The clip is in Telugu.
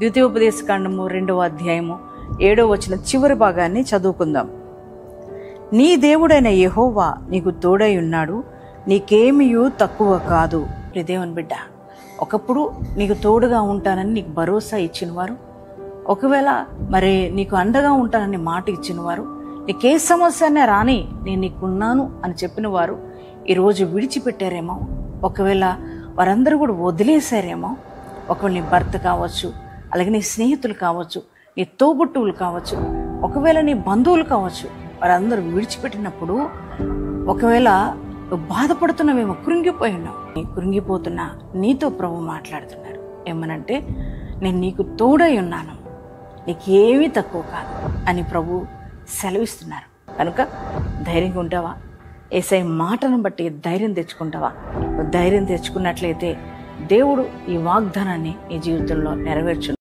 ద్వితీయోపదేశకాండము 2వ అధ్యాయము 7వ వచనం చివరి భాగాన్ని చదువుకుందాం. నీ దేవుడైన యెహోవా నీకు తోడై ఉన్నాడు, నీకేమీయూ తక్కువ కాదు. దేవుని బిడ్డ, ఒకప్పుడు నీకు తోడుగా ఉంటానని నీకు భరోసా ఇచ్చినవారు, ఒకవేళ మరి నీకు అండగా ఉంటానని మాట ఇచ్చినవారు, నీకే సమస్య రాని నేను నీకున్నాను అని చెప్పిన వారు ఈరోజు విడిచిపెట్టారేమో, ఒకవేళ వారందరూ కూడా వదిలేశారేమో. ఒకవేళ నీ భర్త కావచ్చు, అలాగే నీ స్నేహితులు కావచ్చు, నీ తోబుట్టువులు కావచ్చు, ఒకవేళ నీ బంధువులు కావచ్చు, వారందరూ విడిచిపెట్టినప్పుడు ఒకవేళ నువ్వు బాధపడుతున్నావేమో, కృంగిపోయి ఉన్నావు. నీ కృంగిపోతున్నా నీతో ప్రభు మాట్లాడుతున్నారు. ఏమనంటే, నేను నీకు తోడై ఉన్నాను, నీకేమీ తక్కువ కాదు అని ప్రభు సెలవిస్తున్నారు. కనుక ధైర్యంగా ఉంటావా? యేసయ్య మాటను బట్టి ధైర్యం తెచ్చుకుంటావా? ధైర్యం తెచ్చుకున్నట్లయితే దేవుడు ఈ వాగ్దానాన్ని నీ జీవితంలో నెరవేర్చు.